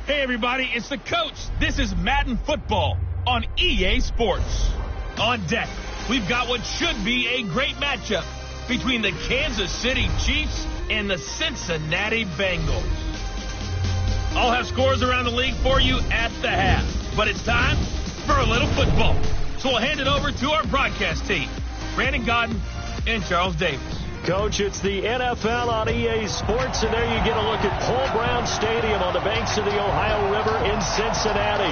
Hey everybody, it's the coach. This is Madden Football on EA Sports. On deck, we've got what should be a great matchup between the Kansas City Chiefs and the Cincinnati Bengals. I'll have scores around the league for you at the half, but it's time for a little football. So we'll hand it over to our broadcast team, Brandon Godden and Charles Davis. Coach, it's the NFL on EA Sports, and there you get a look at Paul Brown Stadium on the banks of the Ohio River in Cincinnati.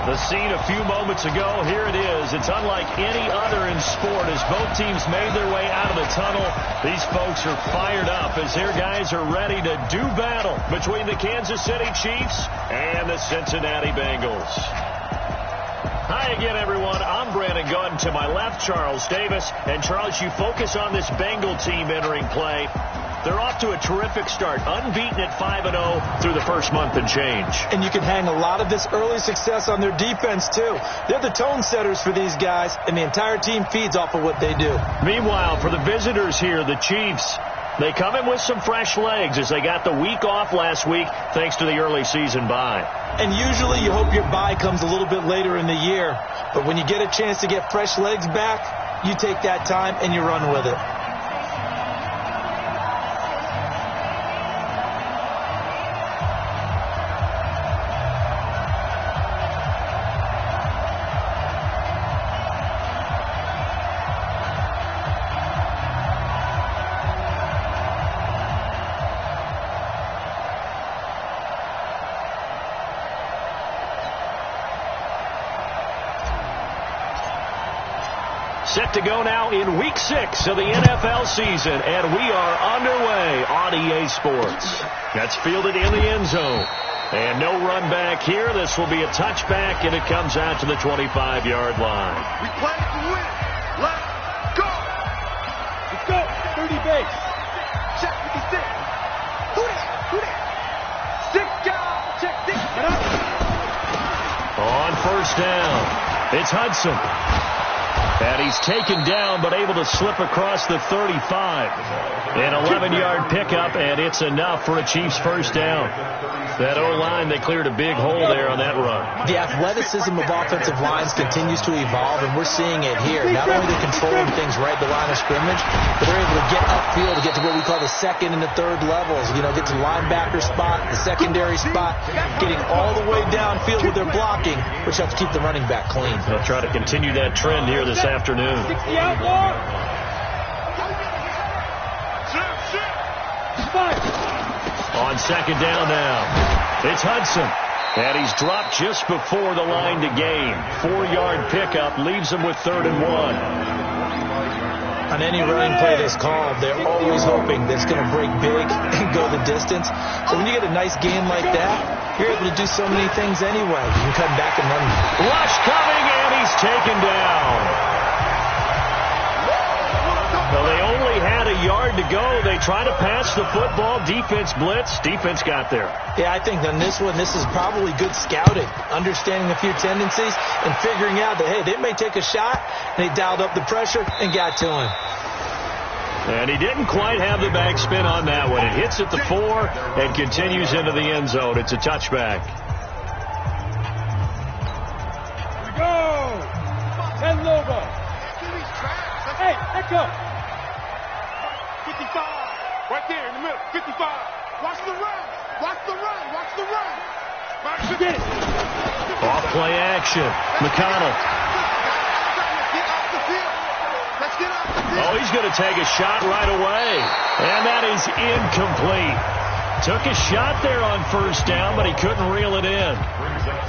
The scene a few moments ago, here it is. It's unlike any other in sport as both teams made their way out of the tunnel. These folks are fired up as their guys are ready to do battle between the Kansas City Chiefs and the Cincinnati Bengals. Hi again, everyone. I'm Brandon Gunn. To my left, Charles Davis. And, Charles, you focus on this Bengal team entering play. They're off to a terrific start, unbeaten at 5-0 through the first month and change. And you can hang a lot of this early success on their defense, too. They're the tone setters for these guys, and the entire team feeds off of what they do. Meanwhile, for the visitors here, the Chiefs, they come in with some fresh legs as they got the week off last week thanks to the early season bye. And usually you hope your bye comes a little bit later in the year. But when you get a chance to get fresh legs back, you take that time and you run with it. Set to go now in Week 6 of the NFL season, and we are underway on EA Sports. That's fielded in the end zone. And no run back here. This will be a touchback, and it comes out to the 25-yard line. We play to win. Let's go. Let's go. 30 base. Check 56. Who that? 6 guys. Check 6. On first down, it's Hudson. And he's taken down, but able to slip across the 35. An 11-yard pickup, and it's enough for a Chiefs first down. That O-line, they cleared a big hole there on that run. The athleticism of offensive lines continues to evolve, and we're seeing it here. Not only they're controlling things right at the line of scrimmage, but they're able to get upfield to get to what we call the second and the third levels. You know, get to the linebacker spot, the secondary spot, getting all the way downfield with their blocking, which helps keep the running back clean. They'll try to continue that trend here this afternoon. 60 out more. On second down now, it's Hudson. And he's dropped just before the line to gain. 4-yard pickup leaves him with 3rd and 1. On any running play that's called, they're always hoping that it's going to break big and go the distance. But when you get a nice gain like that, you're able to do so many things anyway. You can come back and run. Rush coming, and he's taken down. Well, they only had a yard to go. They try to pass the football. Defense blitz. Defense got there. Yeah, I think on this one, this is probably good scouting, understanding a few tendencies, and figuring out that, hey, they may take a shot, and they dialed up the pressure and got to him. And he didn't quite have the backspin on that one. It hits at the 4 and continues into the end zone. It's a touchback. Here we go. Ted Lobo. Hey, let go. 55. Right there in the middle. 55. Watch the run. Watch the run. Watch the run. Get it. Off play action. McConnell. Let's get off the field. Oh, he's going to take a shot right away. And that is incomplete. Took a shot there on first down, but he couldn't reel it in.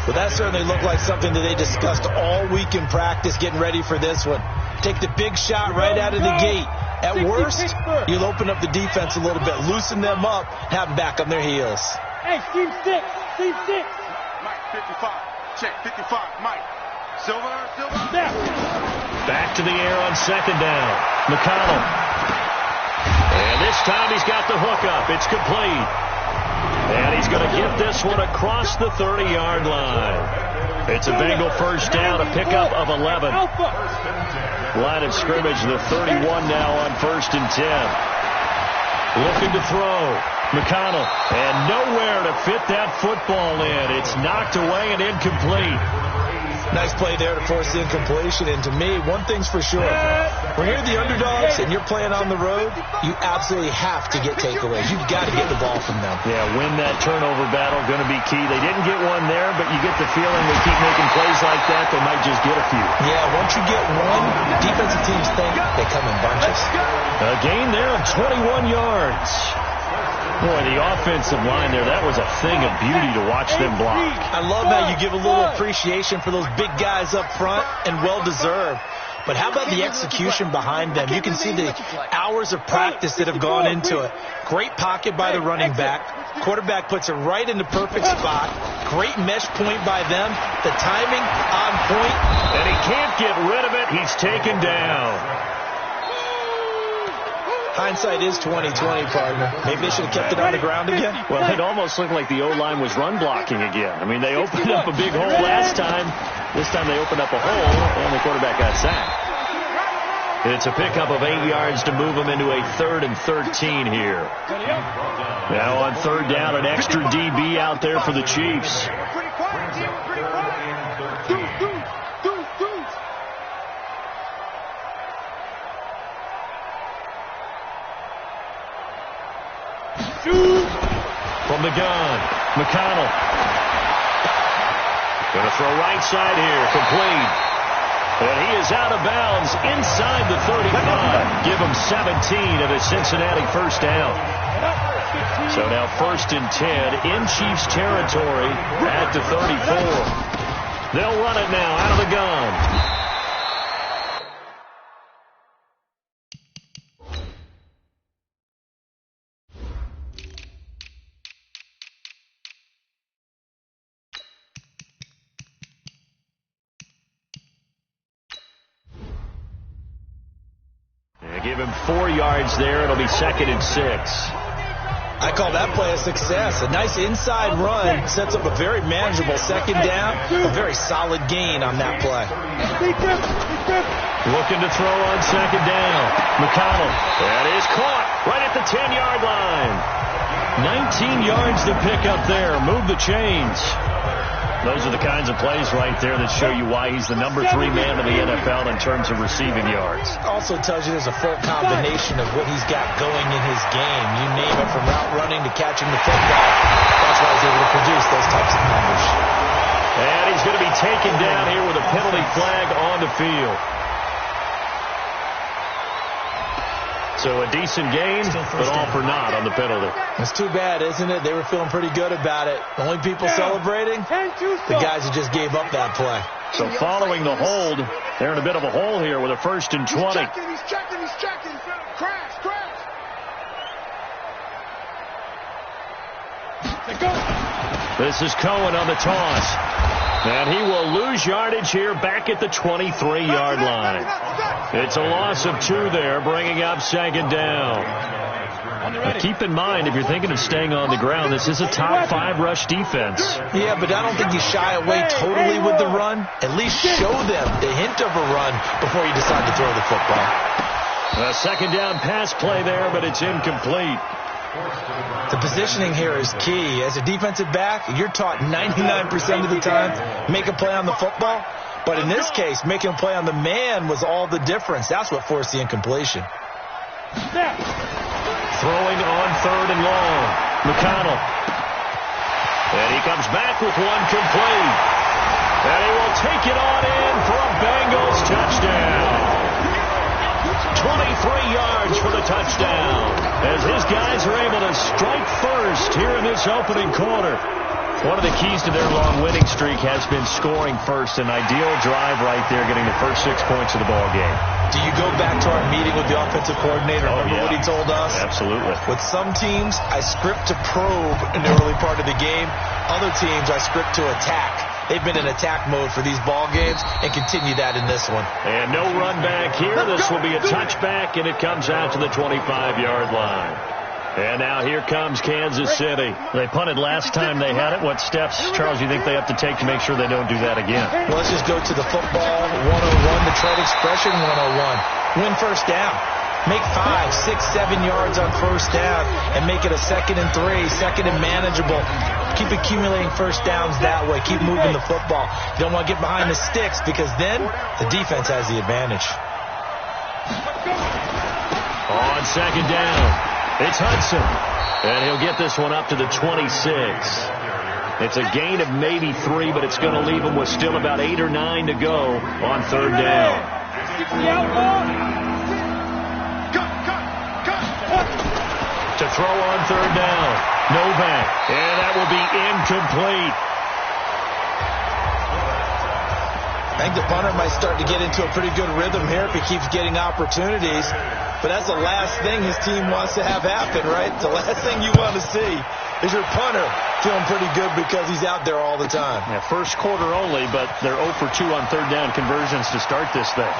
Well, that certainly looked like something that they discussed all week in practice getting ready for this one. Take the big shot right out of the gate. At worst, you'll open up the defense a little bit, loosen them up, have them back on their heels. Hey, Steve 6. Steve 6. Mike, 55. Check, 55. Mike. Silver. Snap. Back to the air on second down. McConnell. And this time he's got the hook up. It's complete. And he's going to get this one across the 30-yard line. It's a Bengal first down, a pickup of 11. Line of scrimmage, the 31 now on 1st and 10. Looking to throw. McConnell, and nowhere to fit that football in. It's knocked away and incomplete. Nice play there to force the incompletion. And to me, one thing's for sure. When you're the underdogs and you're playing on the road, you absolutely have to get takeaways. You've got to get the ball from them. Yeah, win that turnover battle, going to be key. They didn't get one there, but you get the feeling they keep making plays like that, they might just get a few. Yeah, once you get one, defensive teams think they come in bunches. A gain there of 21 yards. Boy, the offensive line there, that was a thing of beauty to watch them block. I love how you give a little appreciation for those big guys up front, and well-deserved. But how about the execution behind them? You can see the hours of practice that have gone into it. Great pocket by the running back. Quarterback puts it right in the perfect spot. Great mesh point by them. The timing on point. And he can't get rid of it. He's taken down. Hindsight is 20/20, partner. Maybe they should have kept it on the ground again. Well, it almost looked like the O-line was run blocking again. I mean, they opened up a big hole last time. This time they opened up a hole, and the quarterback got sacked. It's a pickup of 8 yards to move them into a 3rd and 13 here. Now on 3rd down, an extra DB out there for the Chiefs. From the gun, McConnell. Going to throw right side here, complete. And he is out of bounds inside the 35. Give him 17 at a Cincinnati first down. So now 1st and 10 in Chiefs territory at the 34. They'll run it now out of the gun. Give him 4 yards there. It'll be 2nd and 6. I call that play a success. A nice inside run sets up a very manageable 2nd down. A very solid gain on that play. Looking to throw on 2nd down. McConnell. That is caught right at the 10-yard line. 19 yards to pick up there. Move the chains. Those are the kinds of plays right there that show you why he's the number 3 man in the NFL in terms of receiving yards. Also tells you there's a full combination of what he's got going in his game. You name it, from route running to catching the football. That's why he's able to produce those types of numbers. And he's going to be taken down here with a penalty flag on the field. So a decent gain, but all for naught on the penalty. It's too bad, isn't it? They were feeling pretty good about it. The only people celebrating, the guys who just gave up that play. So following the hold, they're in a bit of a hole here with a 1st and 20. He's checking. Crash. This is Cohen on the toss. And he will lose yardage here back at the 23-yard line. It's a loss of 2 there, bringing up 2nd down. Now keep in mind, if you're thinking of staying on the ground, this is a top 5 rush defense. Yeah, but I don't think you shy away totally with the run. At least show them the hint of a run before you decide to throw the football. A 2nd down pass play there, but it's incomplete. The positioning here is key. As a defensive back, you're taught 99% of the time, make a play on the football. But in this case, making a play on the man was all the difference. That's what forced the incompletion. Throwing on 3rd and long. McConnell. And he comes back with one complete. And he will take it on in for a Bengals touchdown. 23 yards for the touchdown, as his guys are able to strike first here in this opening quarter. One of the keys to their long winning streak has been scoring first. An ideal drive right there, getting the first 6 points of the ball game. Do you go back to our meeting with the offensive coordinator? Remember what he told us? Absolutely. With some teams, I script to probe in the early part of the game. Other teams, I script to attack. They've been in attack mode for these ball games and continue that in this one. And no run back here. This will be a touchback, and it comes out to the 25-yard line. And now here comes Kansas City. They punted last time they had it. What steps, Charles, you think they have to take to make sure they don't do that again? Well, let's just go to the football 101, the trade expression 101. Win first down. Make 5, 6, 7 yards on first down and make it a 2nd and 3, 2nd and manageable. Keep accumulating first downs that way. Keep moving the football. You don't want to get behind the sticks because then the defense has the advantage. On 2nd down, it's Hudson. And he'll get this one up to the 26. It's a gain of maybe 3, but it's going to leave him with still about 8 or 9 to go on 3rd down. To throw on 3rd down, Novak, and that will be incomplete. I think the punter might start to get into a pretty good rhythm here if he keeps getting opportunities. But that's the last thing his team wants to have happen, right? The last thing you want to see is your punter feeling pretty good because he's out there all the time. Yeah, first quarter only, but they're 0 for 2 on 3rd down conversions to start this thing.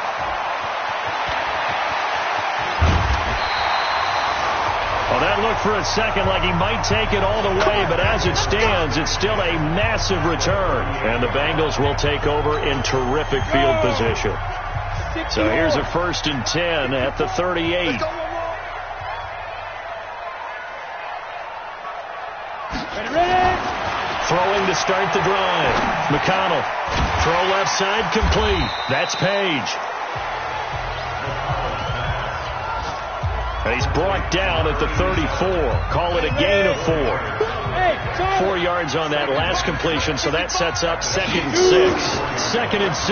Well, that looked for a second like he might take it all the way, but as it stands, it's still a massive return. And the Bengals will take over in terrific field position. So here's a 1st and 10 at the 38. Throwing to start the drive. McConnell. Throw left side complete. That's Page. And he's brought down at the 34. Call it a gain of 4. 4 yards on that last completion, so that sets up 2nd and 6. 2nd and 6.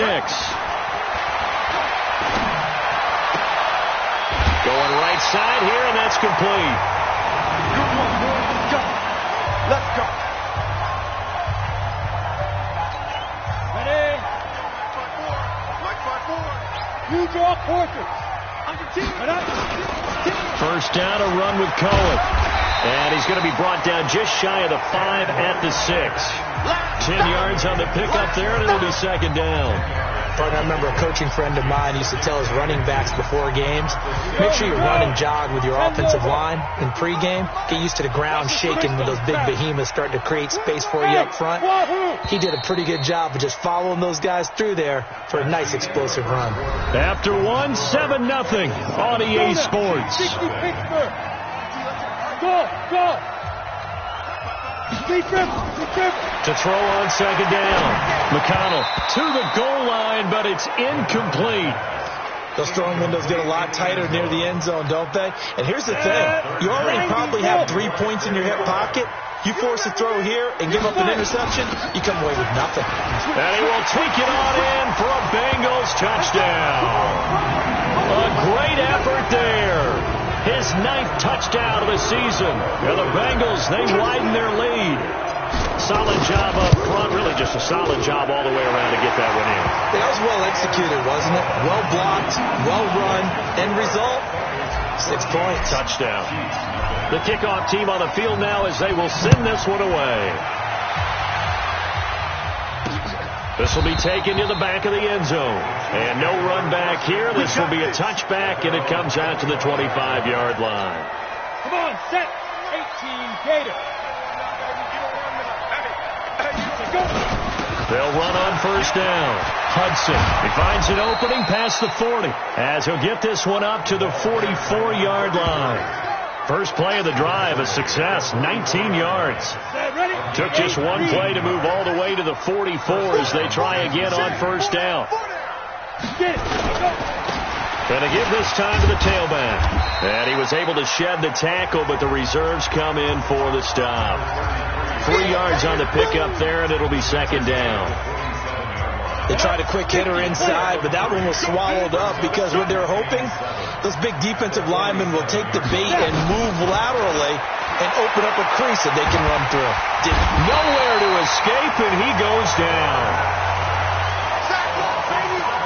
Going right side here, and that's complete. Let's go. Ready? You draw quarters. First down, a run with Cohen. And he's going to be brought down just shy of the 5 at the 6. 10 yards on the pickup there, and it'll be 2nd down. I remember a coaching friend of mine used to tell his running backs before games, make sure you run and jog with your offensive line in pregame. Get used to the ground shaking when those big behemoths start to create space for you up front. He did a pretty good job of just following those guys through there for a nice explosive run. After 1, 7-0 on EA Sports. Go. To throw on 2nd down. McConnell to the goal line, but it's incomplete. Those throwing windows get a lot tighter near the end zone, don't they? And here's the thing. You already probably have 3 points in your hip pocket. You force a throw here and give up an interception, you come away with nothing. And he will tweak it on in for a Bengals touchdown. A great effort there. His 9th touchdown of the season. And the Bengals, they widen their lead. Solid job up front. Really just a solid job all the way around to get that one in. That was well executed, wasn't it? Well blocked, well run. End result, 6 points. Touchdown. The kickoff team on the field now as they will send this one away. This will be taken to the back of the end zone. And no run back here. This will be a touchback, and it comes out to the 25-yard line. Come on, set. 18 Gators. They'll run on first down. Hudson, he finds an opening past the 40 as he'll get this one up to the 44-yard line. First play of the drive, a success, 19 yards. Took just one play to move all the way to the 44 as they try again on first down. Going to give this time to the tailback. And he was able to shed the tackle, but the reserves come in for the stop. 3 yards on the pickup there, and it'll be 2nd down. They tried a quick hitter inside, but that one was swallowed up because what they were hoping, those big defensive linemen will take the bait and move laterally and open up a crease that they can run through. Nowhere to escape, and he goes down.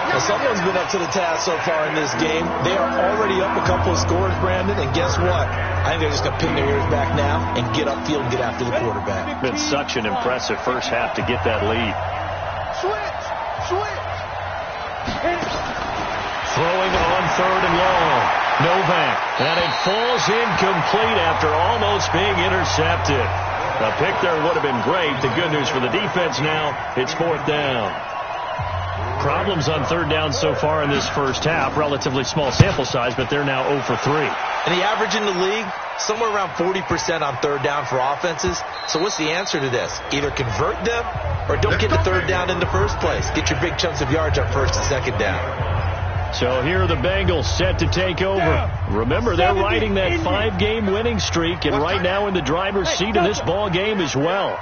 Now, someone's been up to the task so far in this game. They are already up a couple of scores, Brandon, and guess what? I think they're just going to pin their ears back now and get upfield and get after the quarterback. Been such an impressive first half to get that lead. Throwing on 3rd and long. Novak. And it falls incomplete after almost being intercepted. A pick there would have been great. The good news for the defense now, it's 4th down. Problems on third down so far in this first half. Relatively small sample size, but they're now 0 for 3. And the average in the league, somewhere around 40% on third down for offenses. So what's the answer to this? Either convert them or don't get the third down in the first place. Get your big chunks of yards on first and second down. So here are the Bengals set to take over. Remember, they're riding that 5-game winning streak, and right now in the driver's seat of this ball game as well.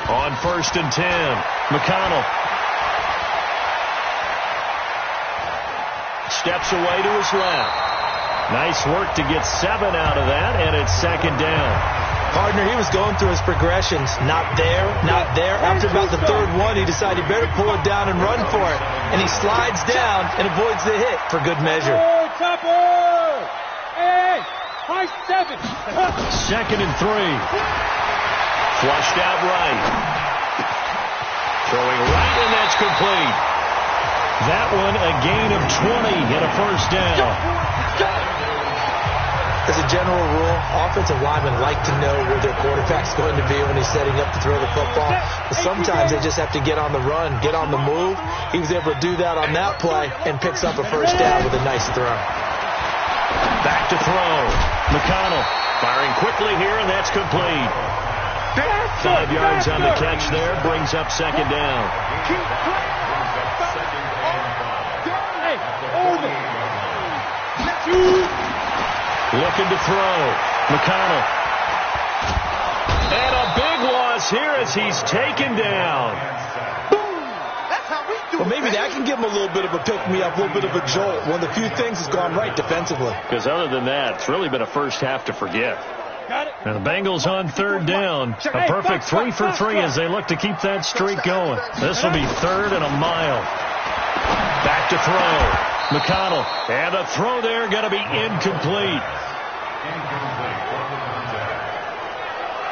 On 1st and 10, McConnell steps away to his left. Nice work to get 7 out of that, and it's second down. Partner, he was going through his progressions. Not there, not there. After about the third one, he decided he better pull it down and run for it. And he slides down and avoids the hit for good measure. Hey, high 7. Second and 3. Flushed out right. Throwing right, and that's complete. That one a gain of 20 and a first down. As a general rule, offensive linemen like to know where their quarterback's going to be when he's setting up to throw the football. But sometimes they just have to get on the run, get on the move. He was able to do that on that play and picks up a first down with a nice throw. Back to throw. McConnell firing quickly here, and that's complete. 5 yards on the catch there, brings up second down. Looking to throw. McConnell. And a big loss here as he's taken down. Well, maybe that can give him a little bit of a pick-me-up, a little bit of a jolt. One of the few things that's gone right defensively. Because other than that, it's really been a first half to forget. And the Bengals on third down. A perfect 3 for 3 as they look to keep that streak going. This will be 3rd and a mile. Back to throw. McConnell. And a throw there going to be incomplete.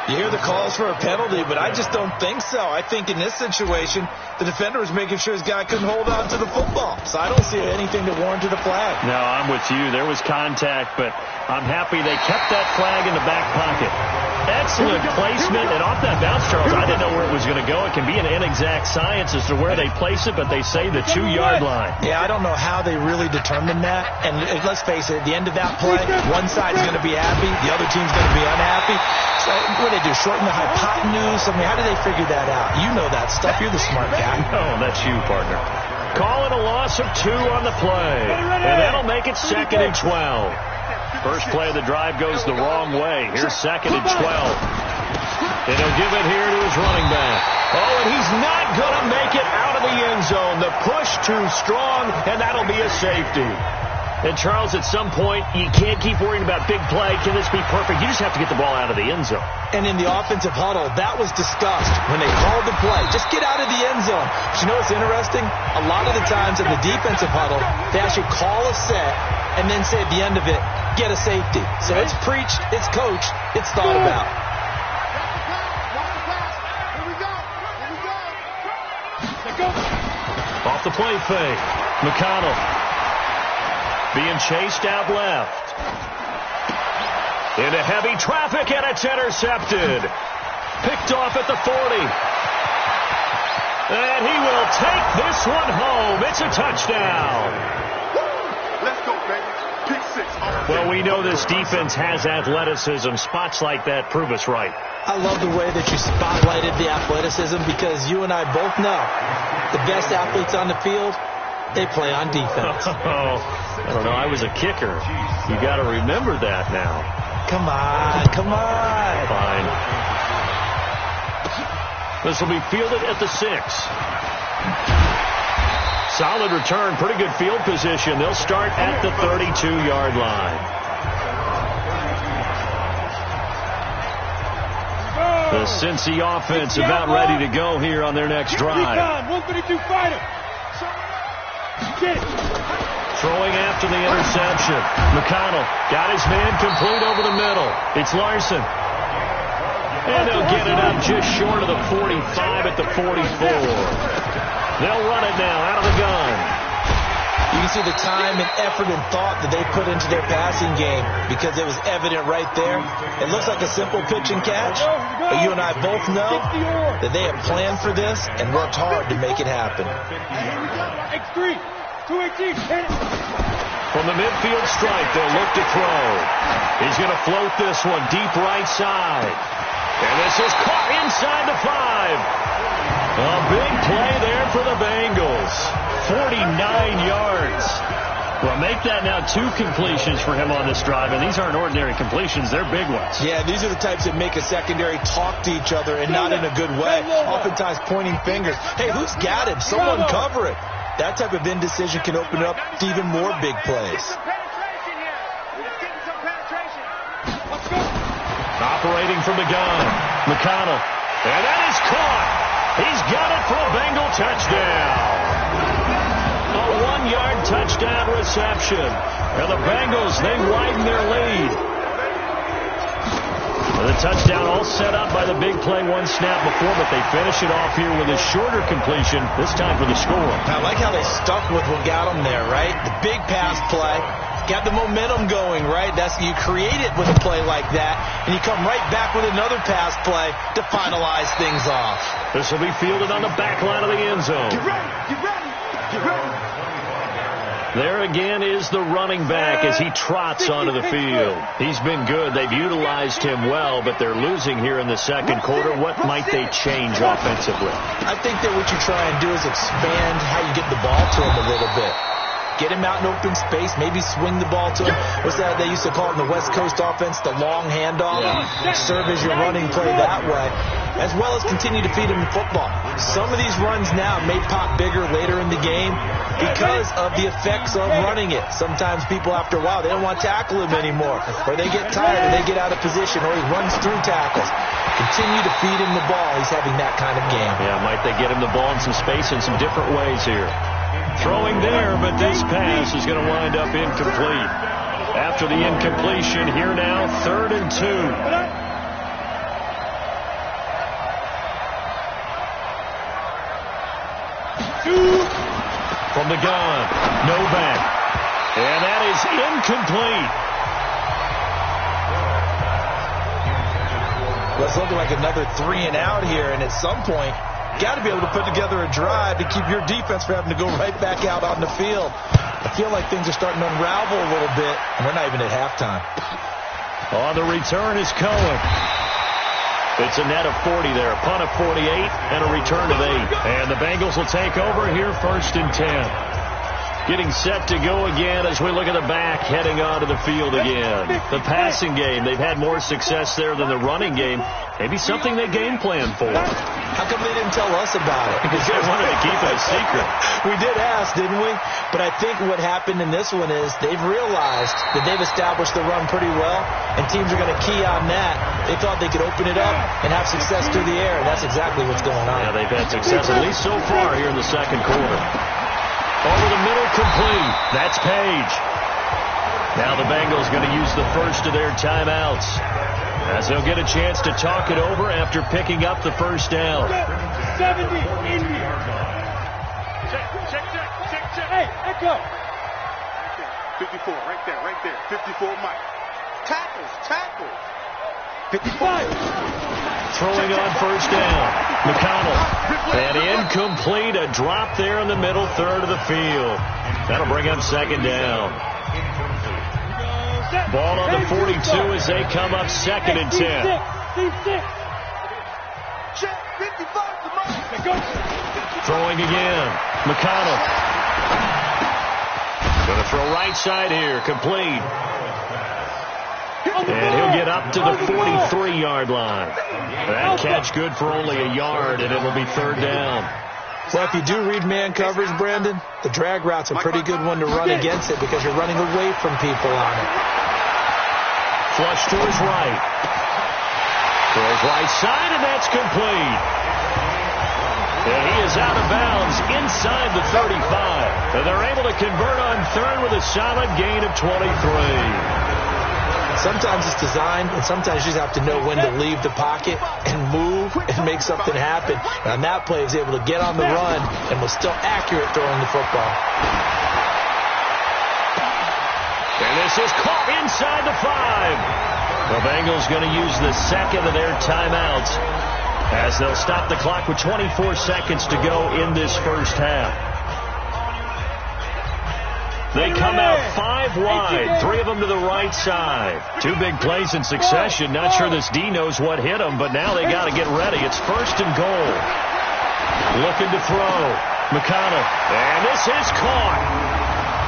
You hear the calls for a penalty, but I just don't think so. I think in this situation, the defender was making sure his guy couldn't hold on to the football. So I don't see anything that warranted a flag. No, I'm with you. There was contact, but I'm happy they kept that flag in the back pocket. Excellent placement, and off that bounce, Charles, I didn't know where it was going to go. It can be an inexact science as to where they place it, but they say the 2-yard line. Yeah, I don't know how they really determined that. And let's face it, at the end of that play, one side's going to be happy, the other team's going to be unhappy. So what do they do, shorten the hypotenuse? I mean, how do they figure that out? You know that stuff. You're the smart guy. Oh, that's you, partner. Call it a loss of 2 on the play, and that'll make it 2nd and 12. First play of the drive goes the wrong way. Here's 2nd and 12. And he'll give it here to his running back. Oh, and he's not going to make it out of the end zone. The push too strong, and that'll be a safety. And, Charles, at some point, you can't keep worrying about big play. Can this be perfect? You just have to get the ball out of the end zone. And in the offensive huddle, that was discussed when they called the play. Just get out of the end zone. But you know what's interesting? A lot of the times in the defensive huddle, they actually call a set and then say at the end of it, get a safety. So it's preached, it's coached, it's thought about. Off the play fake. McConnell being chased out left. Into heavy traffic, and it's intercepted. Picked off at the 40. And he will take this one home. It's a touchdown. Let's go, baby. Pick 6. Well, we know this defense has athleticism. Spots like that prove us right. I love the way that you spotlighted the athleticism because you and I both know the best athletes on the field, they play on defense. Oh, I don't know. I was a kicker. You got to remember that now. Come on, come on. Fine. This will be fielded at the 6. Solid return, pretty good field position. They'll start at the 32-yard line. The Cincy offense about ready to go here on their next drive. 132 fighter. Throwing after the interception. McConnell got his man complete over the middle. It's Larson. And they'll get it up just short of the 45 at the 44. They'll run it now out of the gun. You can see the time and effort and thought that they put into their passing game because it was evident right there. It looks like a simple pitch and catch, but you and I both know that they have planned for this and worked hard to make it happen. X3, 218, hit it. From the midfield stripe, they'll look to throw. He's going to float this one deep right side. And this is caught inside the 5. A big play there for the Bengals. 49 yards. Well, make that now 2 completions for him on this drive, and these aren't ordinary completions. They're big ones. Yeah, these are the types that make a secondary talk to each other and not in a good way. Oftentimes pointing fingers. Hey, who's got him? Someone cover it. That type of indecision can open up to even more big plays. Operating from the gun, McConnell. And that is caught. He's got it for a Bengal touchdown. A 1-yard touchdown reception. And the Bengals, they widen their lead. The touchdown all set up by the big play 1 snap before, but they finish it off here with a shorter completion, this time for the score. I like how they stuck with what got them there, right? The big pass play. Got the momentum going, right? You create it with a play like that, and you come right back with another pass play to finalize things off. This will be fielded on the back line of the end zone. Get ready, get ready, get ready. There again is the running back as he trots onto the field. He's been good. They've utilized him well, but they're losing here in the second quarter. What might they change offensively? I think that what you try and do is expand how you get the ball to him a little bit. Get him out in open space, maybe swing the ball to him. What's that they used to call it in the West Coast offense, the long handoff? Yeah. Serve as your running play that way, as well as continue to feed him the football. Some of these runs now may pop bigger later in the game because of the effects of running it. Sometimes people, after a while, they don't want to tackle him anymore, or they get tired and they get out of position, or he runs through tackles. Continue to feed him the ball. He's having that kind of game. Yeah, might they get him the ball in some space in some different ways here. Throwing there, but this pass is going to wind up incomplete. After the incompletion, here now, 3rd and 2. From the gun, Novak. And that is incomplete. Well, it's looking like another 3 and out here, and at some point, got to be able to put together a drive to keep your defense from having to go right back out on the field. I feel like things are starting to unravel a little bit, and we're not even at halftime. On the return is Cohen. It's a net of 40 there, a punt of 48, and a return of 8. And the Bengals will take over here 1st and 10. Getting set to go again as we look at the back, heading onto the field again. The passing game, they've had more success there than the running game. Maybe something they game planned for. How come they didn't tell us about it? Because they wanted to keep it a secret. We did ask, didn't we? But I think what happened in this one is they've realized that they've established the run pretty well, and teams are going to key on that. They thought they could open it up and have success through the air, and that's exactly what's going on. Yeah, they've had success, at least so far here in the second quarter. Over the middle, complete. That's Page. Now the Bengals going to use the first of their timeouts, as they'll get a chance to talk it over after picking up the first down. 70, Indy. Check. Hey, echo. 54, right there. 54, Mike. Tackles. 55. Throwing on first down. McConnell. And incomplete. A drop there in the middle third of the field. That'll bring up 2nd down. Ball on the 42 as they come up 2nd and 10. Throwing again. McConnell. Going to throw right side here. Complete. And he'll get up to the 43-yard line. That catch good for only a yard, and it'll be 3rd down. Well, if you do read man coverage, Brandon, the drag route's a pretty good one to run against it because you're running away from people on it. Flush to his right. Throws right side, and that's complete. And he is out of bounds inside the 35. And they're able to convert on 3rd with a solid gain of 23. Sometimes it's designed, and sometimes you just have to know when to leave the pocket and move and make something happen. And on that play, he was able to get on the run and was still accurate throwing the football. And this is caught inside the 5. The Bengals going to use the second of their timeouts as they'll stop the clock with 24 seconds to go in this first half. They come out 5 wide, 3 of them to the right side. 2 big plays in succession. Not sure this D knows what hit them, but now they got to get ready. It's 1st and goal. Looking to throw. McConnell. And this is caught.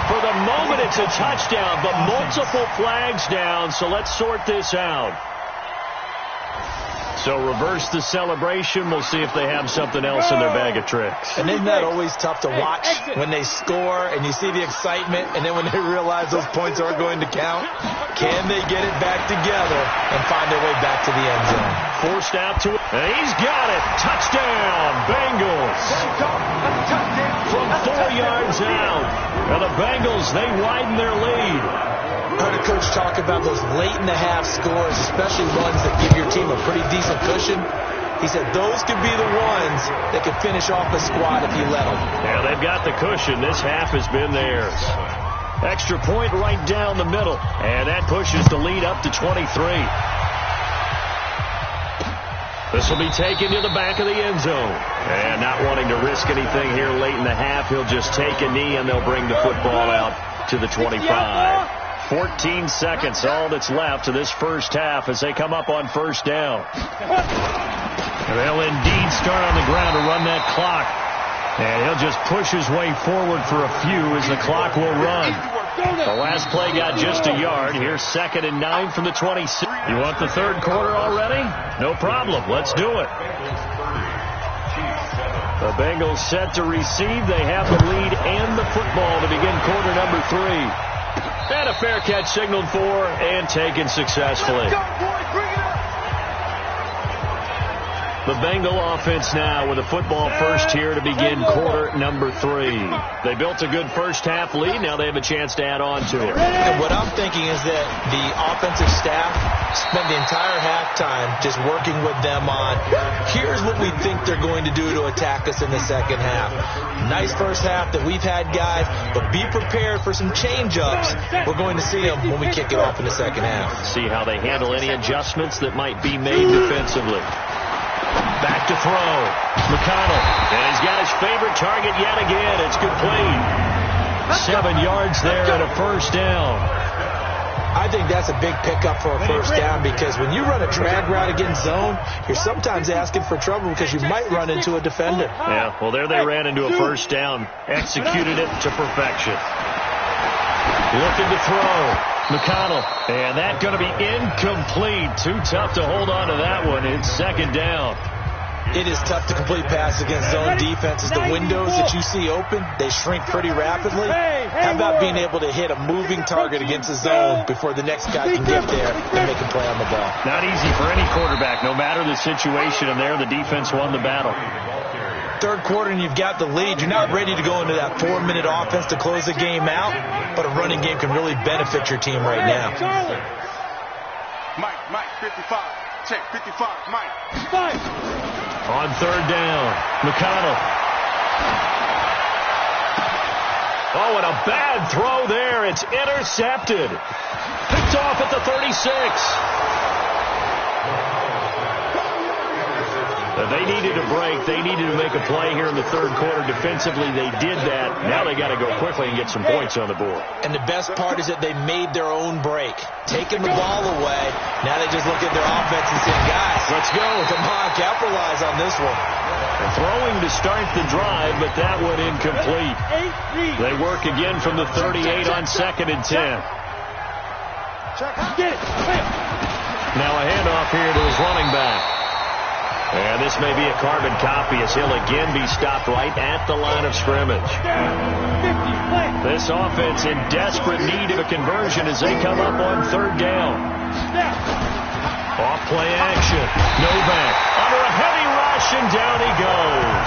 For the moment, it's a touchdown, but multiple flags down, so let's sort this out. So reverse the celebration. We'll see if they have something else in their bag of tricks. And isn't that always tough to watch when they score and you see the excitement, and then when they realize those points aren't going to count? Can they get it back together and find their way back to the end zone? Forced out to it. And he's got it. Touchdown, Bengals. From 4 yards out. And the Bengals, they widen their lead. I heard a coach talk about those late-in-the-half scores, especially ones that give your team a pretty decent cushion. He said those could be the ones that could finish off a squad if you let them. Yeah, they've got the cushion. This half has been theirs. Extra point right down the middle. And that pushes the lead up to 23. This will be taken to the back of the end zone. And not wanting to risk anything here late in the half, he'll just take a knee and they'll bring the football out to the 25. 14 seconds, all that's left to this first half as they come up on 1st down. They'll indeed start on the ground to run that clock. And he'll just push his way forward for a few as the clock will run. The last play got just a yard. Here's 2nd and 9 from the 26. You want the 3rd quarter already? No problem. Let's do it. The Bengals set to receive. They have the lead and the football to begin quarter number 3. And a fair catch signaled for and taken successfully. The Bengal offense now with a football first here to begin quarter number 3. They built a good first half lead. Now they have a chance to add on to it. And what I'm thinking is that the offensive staff spent the entire halftime just working with them on, here's what we think they're going to do to attack us in the second half. Nice first half that we've had, guys, but be prepared for some change-ups. We're going to see them when we kick it off in the second half. See how they handle any adjustments that might be made defensively. Back to throw. McConnell. And he's got his favorite target yet again. It's complete. 7 yards there and a 1st down. I think that's a big pickup for a 1st down because when you run a drag route against zone, you're sometimes asking for trouble because you might run into a defender. Yeah, well, there they ran into a 1st down. Executed it to perfection. Looking to throw. McConnell, and that's going to be incomplete. Too tough to hold on to that one. It's 2nd down. It is tough to complete passes against zone defenses. The windows that you see open, they shrink pretty rapidly. How about being able to hit a moving target against the zone before the next guy can get there and make a play on the ball? Not easy for any quarterback, no matter the situation, and there the defense won the battle. 3rd quarter and you've got the lead. You're not ready to go into that 4-minute offense to close the game out, but a running game can really benefit your team right now. Mike, 55. Check, 55, Mike. On 3rd down, McConnell. Oh, and a bad throw there. It's intercepted. Picked off at the 36. They needed a break. They needed to make a play here in the 3rd quarter. Defensively, they did that. Now they got to go quickly and get some points on the board. And the best part is that they made their own break. Taking the ball away. Now they just look at their offense and say, guys, let's go. Come on, capitalize on this one. And throwing to start the drive, but that one incomplete. They work again from the 38 on 2nd and 10. Now a handoff here to his running back. And this may be a carbon copy as he'll again be stopped right at the line of scrimmage. This offense in desperate need of a conversion as they come up on 3rd down. Off play action. Novak under a heavy rush and down he goes.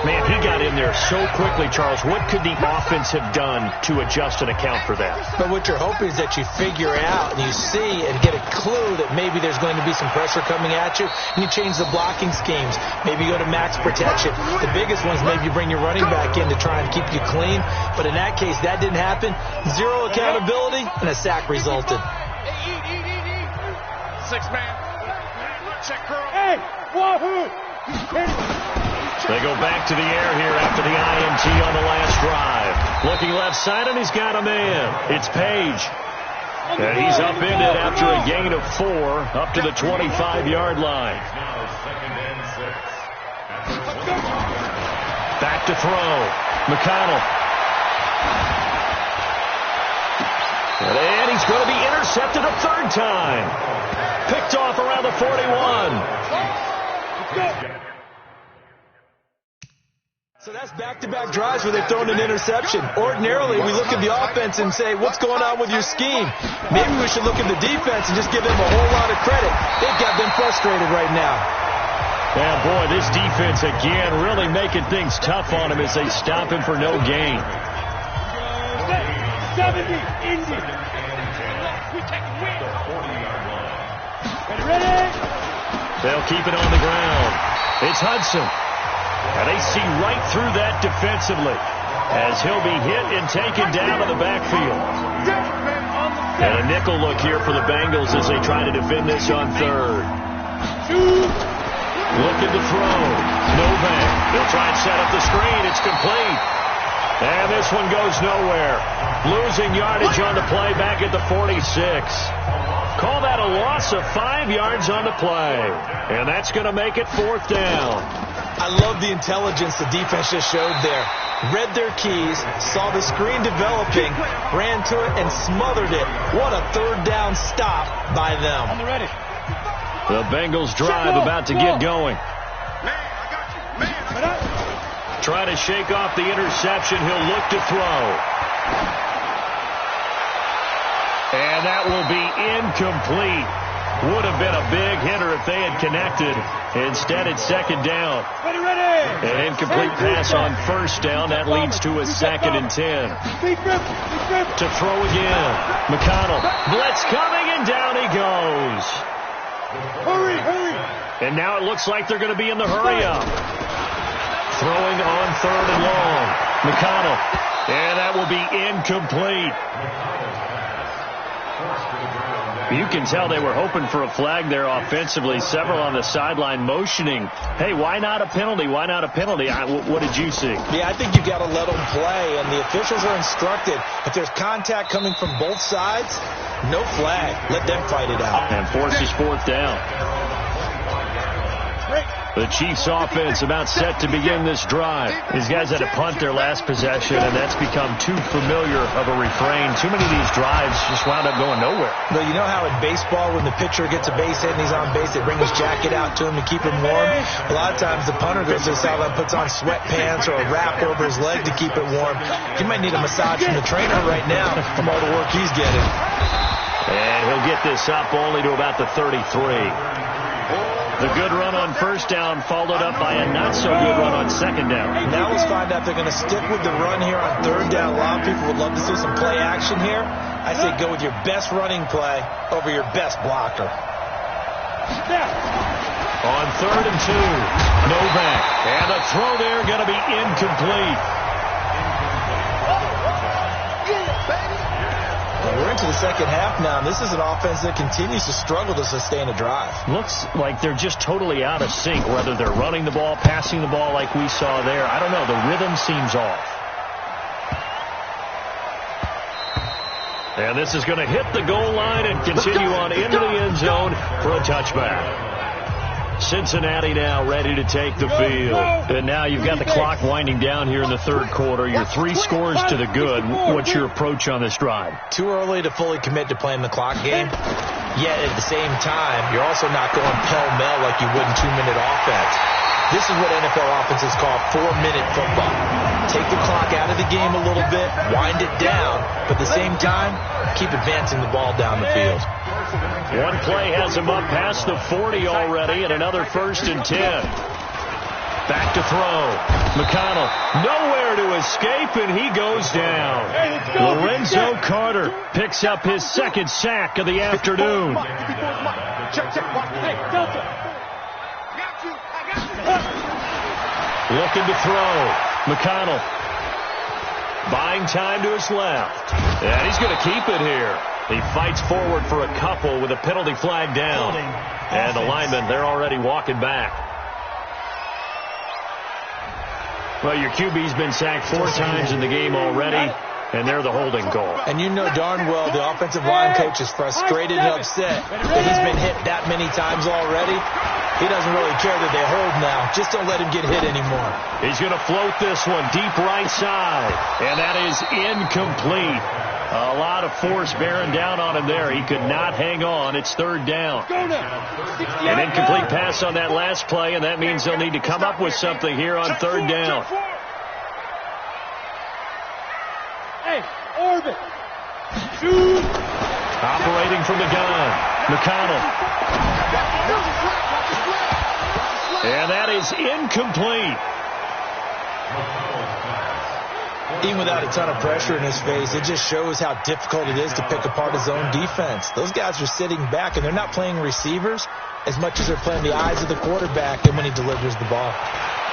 Man, he got in there so quickly, Charles. What could the offense have done to adjust and account for that? But what you're hoping is that you figure out and you see and get a clue that maybe there's going to be some pressure coming at you, and you change the blocking schemes. Maybe you go to max protection. The biggest one is maybe you bring your running back in to try and keep you clean. But in that case, that didn't happen. Zero accountability, and a sack resulted. Six-man. Check girl. Hey, wahoo! They go back to the air here after the INT on the last drive. Looking left side, and he's got a man. It's Page. And he's upended after a gain of 4 up to the 25-yard line. Back to throw. McConnell. And he's going to be intercepted a third time. Picked off around the 41. So that's back-to-back drives where they've thrown an interception. Ordinarily, we look at the offense and say, what's going on with your scheme? Maybe we should look at the defense and just give them a whole lot of credit. They've got them frustrated right now. Yeah, boy, this defense again really making things tough on him as they stop him for no gain. 70, Indy. Ready? They'll keep it on the ground. It's Hudson. And they see right through that defensively as he'll be hit and taken down to the backfield. And a nickel look here for the Bengals as they try to defend this on third. Looking to throw. Novak. They'll try and set up the screen. It's complete. And this one goes nowhere. Losing yardage on the play back at the 46. Call that a loss of 5 yards on the play. And that's going to make it 4th down. I love the intelligence the defense just showed there. Read their keys, saw the screen developing, ran to it, and smothered it. What a third down stop by them. On the ready. The Bengals drive about to get going. Try to shake off the interception. He'll look to throw. And that will be incomplete. Would have been a big hitter if they had connected. Instead, it's 2nd down. An incomplete pass on 1st down. That leads to a 2nd and 10. To throw again. McConnell. Blitz coming, and down he goes. Hurry. And now it looks like they're going to be in the hurry up. Throwing on 3rd and long. McConnell. And that will be incomplete. You can tell they were hoping for a flag there offensively. Several on the sideline motioning, hey, why not a penalty? Why not a penalty? What did you see? Yeah, I think you've got to let them play, and the officials are instructed. If there's contact coming from both sides, no flag. Let them fight it out. And forces 4th down. The Chiefs offense about set to begin this drive. These guys had to punt their last possession, and that's become too familiar of a refrain. Too many of these drives just wound up going nowhere. But you know how in baseball, when the pitcher gets a base hit and he's on base, they bring his jacket out to him to keep him warm? A lot of times the punter goes to the sideline, puts on sweatpants or a wrap over his leg to keep it warm. He might need a massage from the trainer right now from all the work he's getting. And he'll get this up only to about the 33. The good run on 1st down followed up by a not-so-good run on 2nd down. Now let's find out if they're going to stick with the run here on 3rd down. A lot of people would love to see some play action here. I say go with your best running play over your best blocker. On 3rd and 2, Novak. And a throw there going to be incomplete. We're into the 2nd half now, and this is an offense that continues to struggle to sustain a drive. Looks like they're just totally out of sync, whether they're running the ball, passing the ball like we saw there. I don't know. The rhythm seems off. And this is going to hit the goal line and continue on into the end zone for a touchback. Cincinnati now ready to take the field. And now you've got the clock winding down here in the 3rd quarter. You're 3 scores to the good. What's your approach on this drive? Too early to fully commit to playing the clock game. Yet at the same time, you're also not going pell-mell like you would in 2-minute offense. This is what NFL offenses call 4-minute football. Take the clock out of the game a little bit, wind it down, but at the same time, keep advancing the ball down the field. One play has him up past the 40 already, and another 1st and 10. Back to throw. McConnell nowhere to escape, and he goes down. Lorenzo Carter picks up his second sack of the afternoon. Looking to throw. McConnell buying time to his left. And he's going to keep it here. He fights forward for a couple with a penalty flag down. And the linemen, they're already walking back. Well, your QB's been sacked 4 times in the game already, and they're the holding call. And you know darn well the offensive line coach is frustrated and upset that he's been hit that many times already. He doesn't really care that they hold now. Just don't let him get hit anymore. He's going to float this one deep right side, and that is incomplete. A lot of force bearing down on him there. He could not hang on. It's third down. An incomplete pass on that last play, and that means they'll need to come up with something here on third down. Hey, orbit. Shoot. Operating from the gun. McConnell. And that is incomplete. Even without a ton of pressure in his face, it just shows how difficult it is to pick apart his own defense. Those guys are sitting back, and they're not playing receivers as much as they're playing the eyes of the quarterback and when he delivers the ball.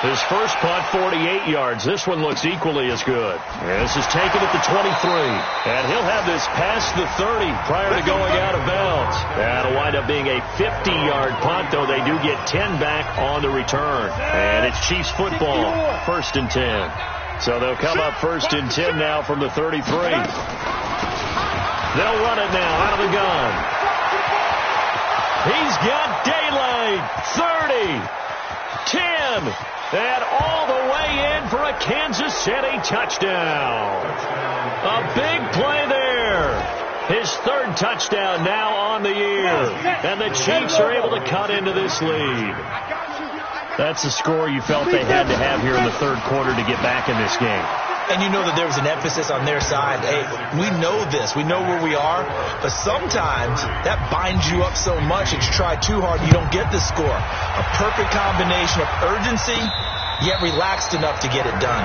His first punt, 48 yards. This one looks equally as good. And this is taken at the 23. And he'll have this past the 30 prior to going out of bounds. That'll wind up being a 50-yard punt, though they do get 10 back on the return. And it's Chiefs football, 1st and 10. So they'll come up 1st and 10 now from the 33. They'll run it now out of the gun. He's got daylight. 30, 10, and all the way in for a Kansas City touchdown. A big play there. His 3rd touchdown now on the year. And the Chiefs are able to cut into this lead. That's the score you felt they had to have here in the 3rd quarter to get back in this game. And you know that there was an emphasis on their side. Hey, we know this. We know where we are. But sometimes that binds you up so much that you try too hard and you don't get the score. A perfect combination of urgency, yet relaxed enough to get it done.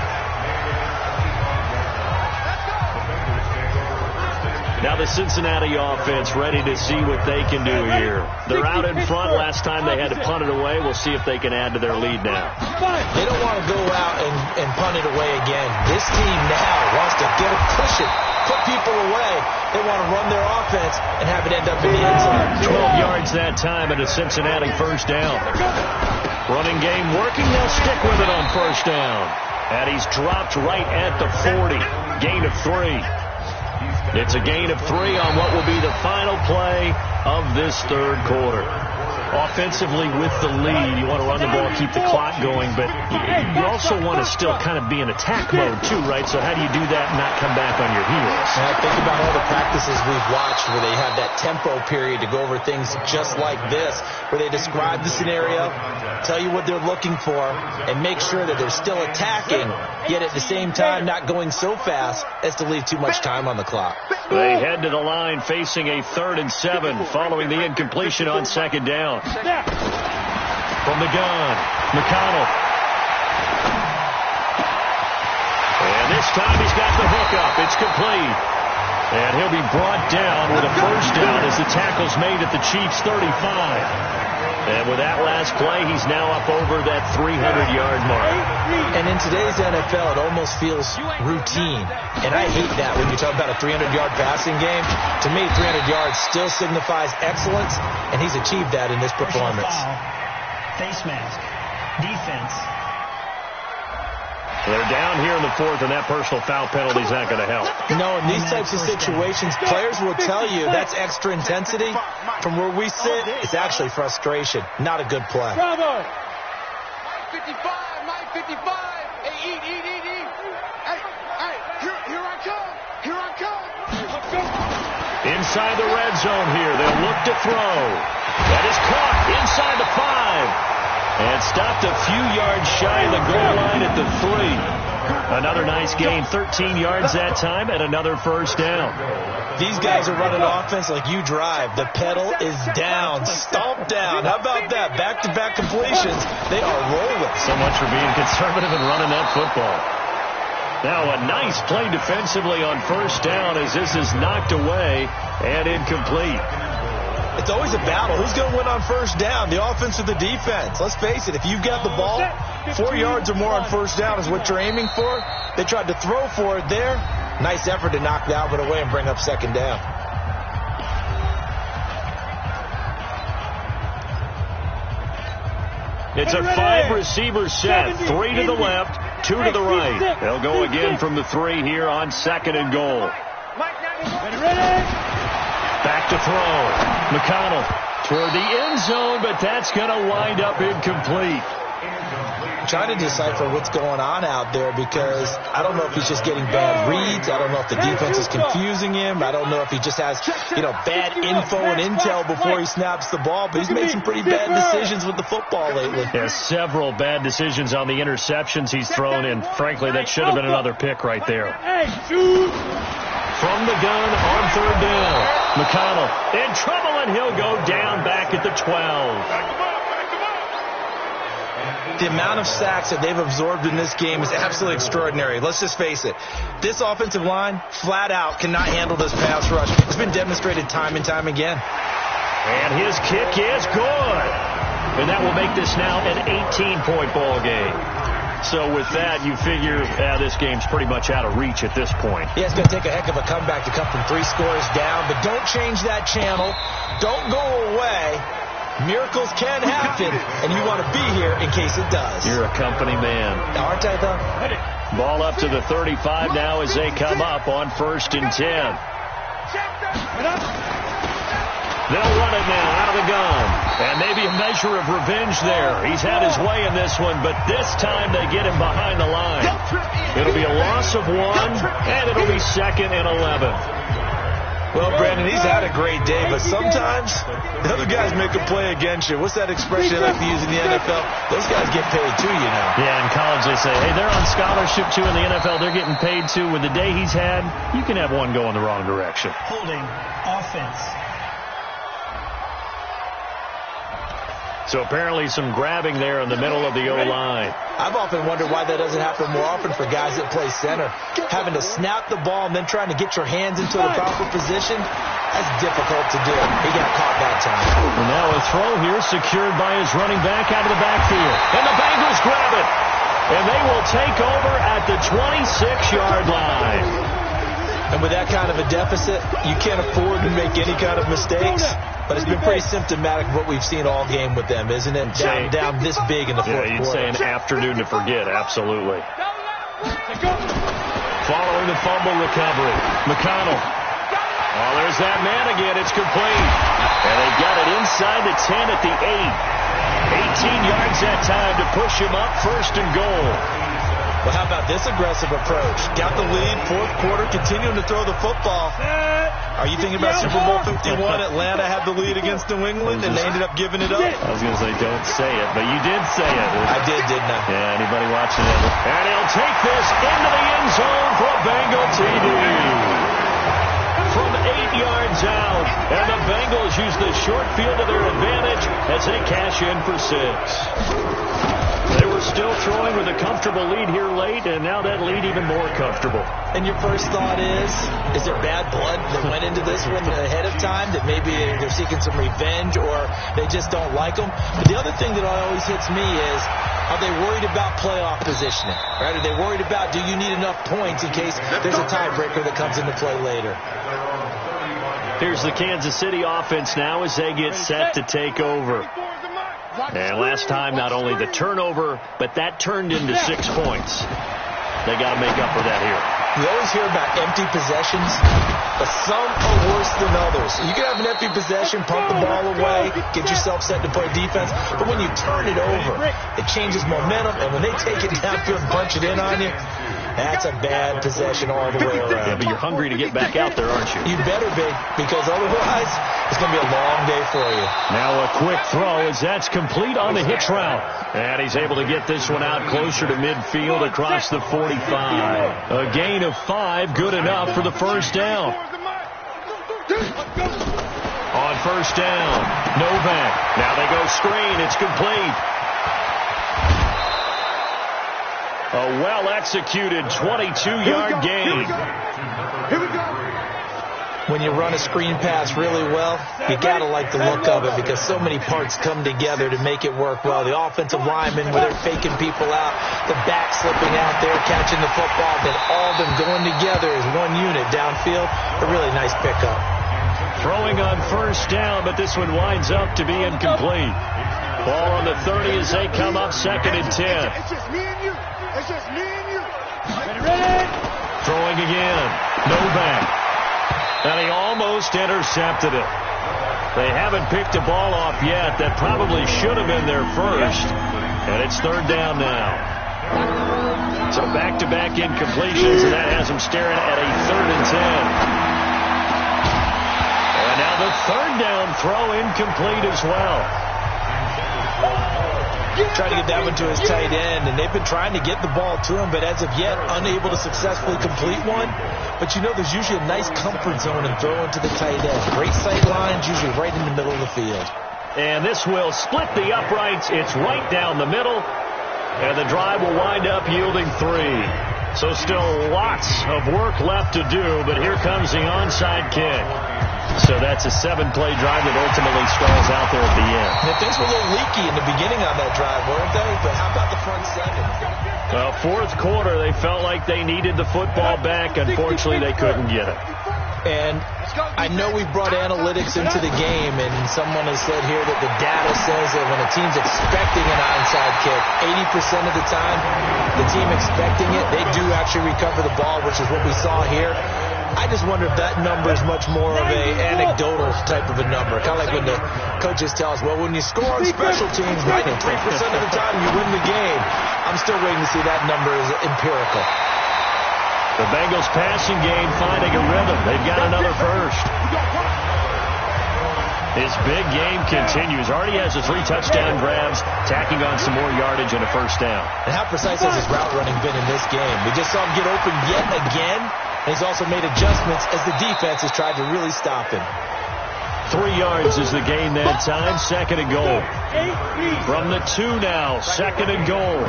Now the Cincinnati offense ready to see what they can do here. They're out in front. Last time they had to punt it away. We'll see if they can add to their lead now. They don't want to go out and punt it away again. This team now wants to get it, push it, put people away. They want to run their offense and have it end up in the end zone. 12 yards that time and a Cincinnati 1st down. Running game working. They'll stick with it on 1st down. And he's dropped right at the 40. Gain of 3. It's a gain of 3 on what will be the final play of this 3rd quarter. Offensively with the lead, you want to run the ball, keep the clock going, but you also want to still kind of be in attack mode too, right? So how do you do that and not come back on your heels? And I think about all the practices we've watched where they have that tempo period to go over things just like this, where they describe the scenario, tell you what they're looking for, and make sure that they're still attacking, yet at the same time not going so fast as to leave too much time on the clock. They head to the line facing a 3rd and 7 following the incompletion on 2nd down. From the gun, McConnell. And this time he's got the hookup. It's complete. And he'll be brought down with a 1st down as the tackle's made at the Chiefs' 35. And with that last play, he's now up over that 300-yard mark. And in today's NFL, it almost feels routine. And I hate that when you talk about a 300-yard passing game. To me, 300 yards still signifies excellence, and he's achieved that in this performance. Face mask. Defense. They're down here in the 4th, and that personal foul penalty is not going to help. No, in these types of situations, players will tell you that's extra intensity. From where we sit, it's actually frustration, not a good play. Bravo! 55, my 55. Hey, eat. Hey, here I come. Here I come. Inside the red zone here, they'll look to throw. That is caught inside the 5. And stopped a few yards shy of the goal line at the 3. Another nice gain, 13 yards that time, and another first down. These guys are running offense like you drive. The pedal is down, stomp down. How about that? Back-to-back completions. They are rolling. So much for being conservative and running that football. Now a nice play defensively on first down as this is knocked away and incomplete. It's always a battle. Who's going to win on first down, the offense or the defense? Let's face it, if you've got the ball, 4 yards or more on first down is what you're aiming for. They tried to throw for it there. Nice effort to knock that one away and bring up second down. It's a 5-receiver set, 3 to the left, 2 to the right. They'll go again from the 3 here on second and goal. Back to throw. McConnell toward the end zone, but that's going to wind up incomplete. Trying to decipher what's going on out there because I don't know if he's just getting bad reads. I don't know if the defense is confusing him. I don't know if he just has, bad info and intel before he snaps the ball. But he's made some pretty bad decisions with the football lately. Yeah, several bad decisions on the interceptions he's thrown in. Frankly, that should have been another pick right there. From the gun on third down. McConnell in trouble, and he'll go down back at the 12. The amount of sacks that they've absorbed in this game is absolutely extraordinary. Let's just face it. This offensive line, flat out, cannot handle this pass rush. It's been demonstrated time and time again. And his kick is good. And that will make this now an 18-point ball game. So with that, you figure this game's pretty much out of reach at this point. Yeah, it's going to take a heck of a comeback to come from 3 scores down. But don't change that channel. Don't go away. Miracles can happen, and you want to be here in case it does. You're a company man. Aren't I, though? Ball up to the 35 now as they come up on 1st and 10. They'll run it now out of the gun. And maybe a measure of revenge there. He's had his way in this one, but this time they get him behind the line. It'll be a loss of 1, and it'll be 2nd and 11. Well, Brandon, he's had a great day, but sometimes the other guys make a play against you. What's that expression they like to use in the NFL? Those guys get paid too, Yeah, in college they say, hey, they're on scholarship too. In the NFL, they're getting paid too. With the day he's had, you can have one go in the wrong direction. Holding offense. So apparently some grabbing there in the middle of the O-line. I've often wondered why that doesn't happen more often for guys that play center. Having to snap the ball and then trying to get your hands into the proper position, that's difficult to do. He got caught that time. And now a throw here secured by his running back out of the backfield. And the Bengals grab it. And they will take over at the 26-yard line. And with that kind of a deficit, you can't afford to make any kind of mistakes. But it's been pretty symptomatic of what we've seen all game with them, isn't it? Down this big in the fourth quarter. You'd say an afternoon to forget, absolutely. Following the fumble recovery, McConnell. Oh, there's that man again. It's complete. And they got it inside the 10 at the 8. 18 yards that time to push him up 1st and goal. Well, how about this aggressive approach? Got the lead, fourth quarter, continuing to throw the football. Are you thinking about Super Bowl 51? Atlanta had the lead against New England, and they ended up giving it up. I was going to say, don't say it, but you did say it. I did, didn't I? Yeah, anybody watching it? And he'll take this into the end zone for a Bengal TD. From 8 yards out, and the Bengals use the short field to their advantage as they cash in for 6. They were still throwing with a comfortable lead here late, and now that lead even more comfortable. And your first thought is there bad blood that went into this one ahead of time, that maybe they're seeking some revenge or they just don't like them? But the other thing that always hits me is, are they worried about playoff positioning? Right? Are they worried about, do you need enough points in case there's a tiebreaker that comes into play later? Here's the Kansas City offense now as they get set to take over. And last time, not only the turnover, but that turned into 6 points. They got to make up for that here. We always hear about empty possessions, but some are worse than others. You can have an empty possession, pump the ball away, get yourself set to play defense, but when you turn it over, it changes momentum, and when they take it downfield and punch it in on you, That's a bad possession all the way around. Yeah, but you're hungry to get back out there, aren't you? You better be, because otherwise it's going to be a long day for you. Now a quick throw as that's complete on the hitch route. And he's able to get this one out closer to midfield across the 45. A gain of 5, good enough for the first down. On first down, Novak. Now they go screen. It's complete. A well-executed 22-yard gain. Here we go. When you run a screen pass really well, you got to like the look of it because so many parts come together to make it work well. The offensive linemen, where they're faking people out, the back slipping out there, catching the football, then all of them going together as one unit downfield. A really nice pickup. Throwing on first down, but this one winds up to be incomplete. Ball on the 30 as they come up 2nd and 10. It's just me and you. It's just me and you. Ready? Throwing again. Novak. And he almost intercepted it. They haven't picked a ball off yet. That probably should have been their first. And it's 3rd down now. So back-to-back incompletions, and that has them staring at a 3rd and 10. And now the 3rd down throw incomplete as well. Trying to get that one to his tight end, and they've been trying to get the ball to him, but as of yet, unable to successfully complete one. But you know, there's usually a nice comfort zone in throwing to the tight end. Great sight lines, usually right in the middle of the field. And this will split the uprights. It's right down the middle, and the drive will wind up yielding 3. So still lots of work left to do, but here comes the onside kick. So that's a 7-play drive that ultimately stalls out there at the end. And things were a little leaky in the beginning on that drive, weren't they? But how about the front 7? Well, 4th quarter, they felt like they needed the football back. Unfortunately, they couldn't get it. And I know we brought analytics into the game, and someone has said here that the data says that when a team's expecting an onside kick, 80% of the time, the team expecting it, they do actually recover the ball, which is what we saw here. I just wonder if that number is much more of a anecdotal type of a number. Kind of like when the coaches tell us, well, when you score on special teams, 93% of the time you win the game. I'm still waiting to see that number as empirical. The Bengals passing game finding a rhythm. They've got another first. His big game continues. Already has his 3 touchdown grabs, tacking on some more yardage and a first down. And how precise has his route running been in this game? We just saw him get open yet again. And he's also made adjustments as the defense has tried to really stop him. 3 yards is the gain that time. 2nd and goal. From the 2 now. 2nd and goal.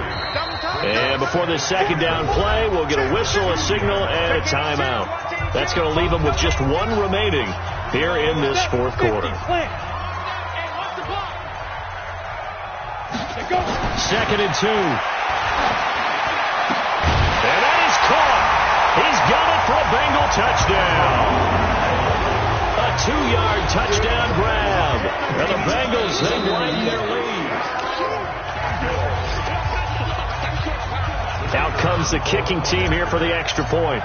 And before the 2nd down play, we'll get a whistle, a signal, and a timeout. That's going to leave them with just 1 remaining here in this 4th quarter. 2nd and 2. And that is caught. He's got it for a Bengal touchdown. A 2-yard touchdown grab. And the Bengals, they widen their lead. Out comes the kicking team here for the extra point.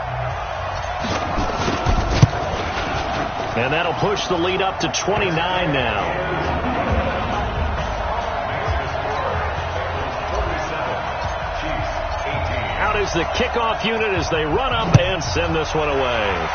And that'll push the lead up to 29 now. Out is the kickoff unit as they run up and send this one away.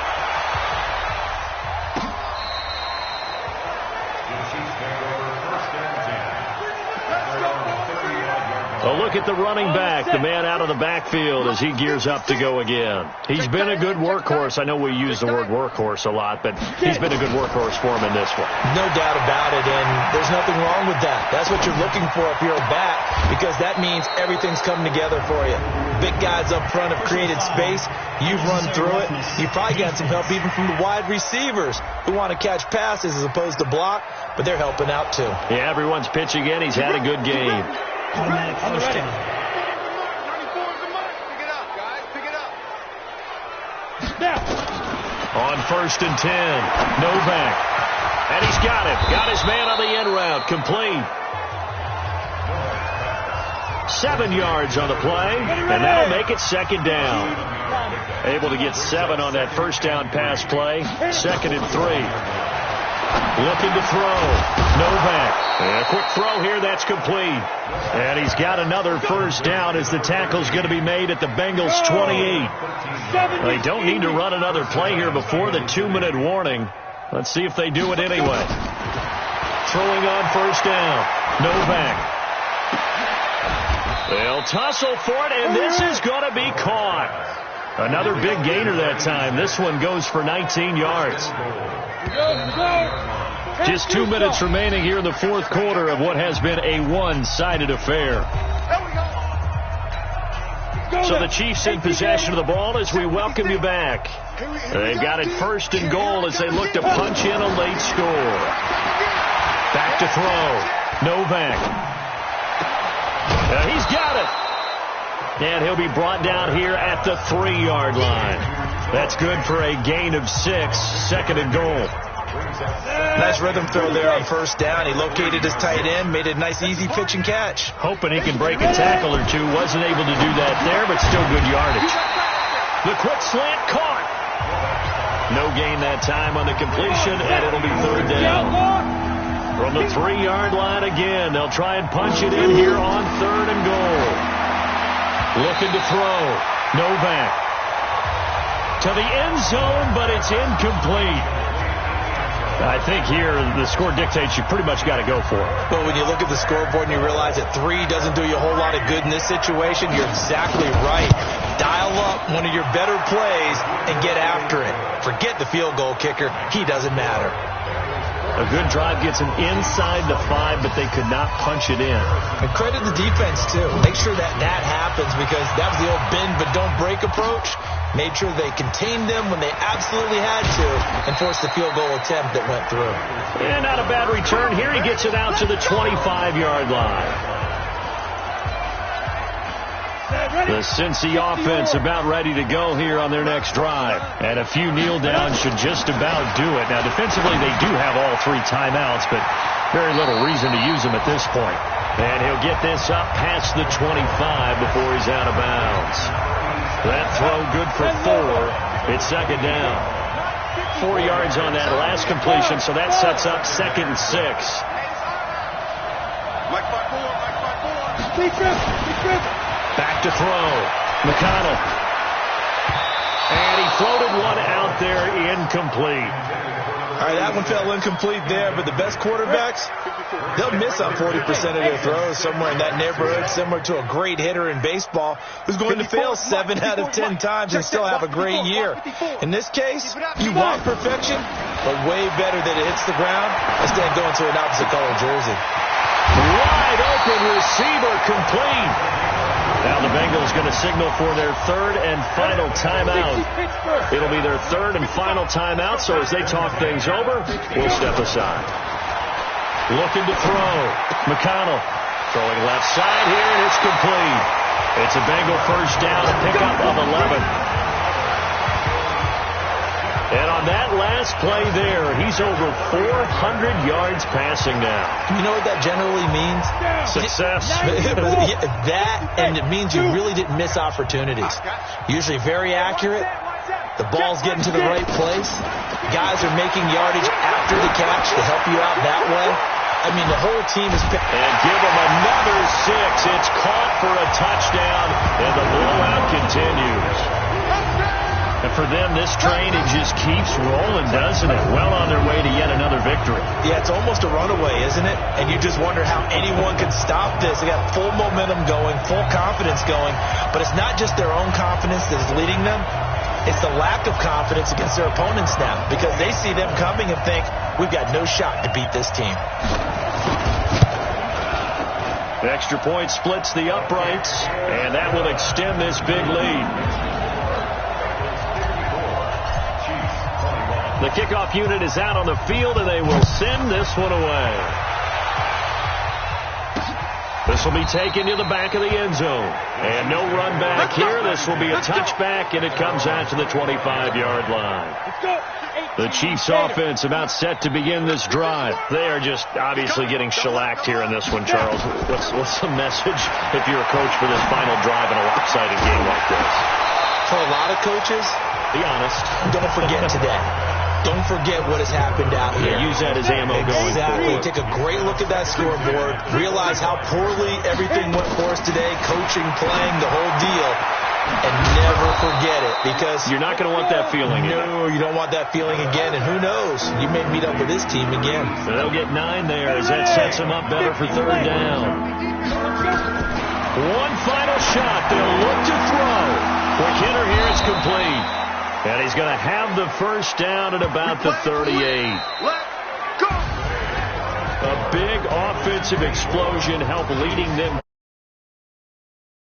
A look at the running back, the man out of the backfield as he gears up to go again. He's been a good workhorse. I know we use the word workhorse a lot, but he's been a good workhorse for him in this one. No doubt about it, and there's nothing wrong with that. That's what you're looking for if you're a back, because that means everything's coming together for you. Big guys up front have created space. You've run through it. You've probably got some help even from the wide receivers who want to catch passes as opposed to block, but they're helping out too. Yeah, everyone's pitching in. He's had a good game. Automatic first down. 94 is the mark. Pick it up, guys. Pick it up. On 1st and 10, Novak. And he's got it. Got his man on the end route. Complete. 7 yards on the play, and that'll make it 2nd down. Able to get 7 on that first down pass play. 2nd and 3. Looking to throw. Novak. A quick throw here. That's complete. And he's got another first down as the tackle's going to be made at the Bengals 28. They don't need to run another play here before the 2-minute warning. Let's see if they do it anyway. Throwing on first down. Novak. They'll tussle for it, and this is going to be caught. Another big gainer that time. This one goes for 19 yards. Just 2 minutes remaining here in the fourth quarter of what has been a one-sided affair. So the Chiefs in possession of the ball as we welcome you back. They've got it first and goal as they look to punch in a late score. Back to throw. Novak. He's got it. And he'll be brought down here at the 3-yard line. That's good for a gain of 6, second and goal. Nice rhythm throw there on first down. He located his tight end, made a nice easy pitch and catch. Hoping he can break a tackle or two. Wasn't able to do that there, but still good yardage. The quick slant caught. No gain that time on the completion, and it'll be third down. From the 3-yard line again, they'll try and punch it in here on third and goal. Looking to throw. Novak. To the end zone, but it's incomplete. I think here the score dictates you pretty much got to go for it. But when you look at the scoreboard and you realize that 3 doesn't do you a whole lot of good in this situation, you're exactly right. Dial up one of your better plays and get after it. Forget the field goal kicker. He doesn't matter. A good drive gets them inside the 5, but they could not punch it in. And credit the defense, too. Make sure that happens because that was the old bend but don't break approach. Made sure they contained them when they absolutely had to and forced the field goal attempt that went through. And not a bad return here. He gets it out to the 25-yard line. The Cincy offense about ready to go here on their next drive. And a few kneel downs should just about do it. Now, defensively, they do have all 3 timeouts, but very little reason to use them at this point. And he'll get this up past the 25 before he's out of bounds. That throw good for 4. It's second down. 4 yards on that last completion, so that sets up second and 6. Back to throw. McConnell. And he floated one out there incomplete. All right, that one fell incomplete there, but the best quarterbacks, they'll miss on 40% of their throws somewhere in that neighborhood, similar to a great hitter in baseball who's going to fail 7 out of 10 times and still have a great year. In this case, you want perfection, but way better that it hits the ground instead of going to an opposite color jersey. Wide open receiver complete. Now the Bengals going to signal for their third and final timeout. It'll be their third and final timeout, so as they talk things over, we'll step aside. Looking to throw. McConnell throwing left side here, and it's complete. It's a Bengal first down, a pickup of 11. And on that last play there, he's over 400 yards passing now. You know what that generally means? Success. That, and it means you really didn't miss opportunities. Usually very accurate. The ball's getting to the right place. Guys are making yardage after the catch to help you out that way. I mean, the whole team is... And give them another 6. It's caught for a touchdown, and the blowout continues. And for them, this train, it just keeps rolling, doesn't it? Well on their way to yet another victory. Yeah, it's almost a runaway, isn't it? And you just wonder how anyone could stop this. They got full momentum going, full confidence going. But it's not just their own confidence that is leading them. It's the lack of confidence against their opponents now because they see them coming and think, we've got no shot to beat this team. The extra point splits the uprights, and that will extend this big lead. The kickoff unit is out on the field, and they will send this one away. This will be taken to the back of the end zone. And no run back here. This will be a touchback, and it comes out to the 25-yard line. The Chiefs offense about set to begin this drive. They are just obviously getting shellacked here in this one, Charles. What's the message if you're a coach for this final drive in a lopsided game like this? For a lot of coaches, be honest, don't forget today. don't forget what has happened out here. Use that as ammo going Exactly. forward. Take a great look at that scoreboard. Realize how poorly everything went for us today, coaching, playing, the whole deal. And never forget it, because You're not going to want that feeling. no, you don't want that feeling again. And who knows? You may meet up with this team again. So they'll get 9 there as that sets them up better for third down. One final shot. They'll look to throw. Quick hitter here is complete. And he's going to have the first down at about the 38. Let's go. A big offensive explosion helped leading them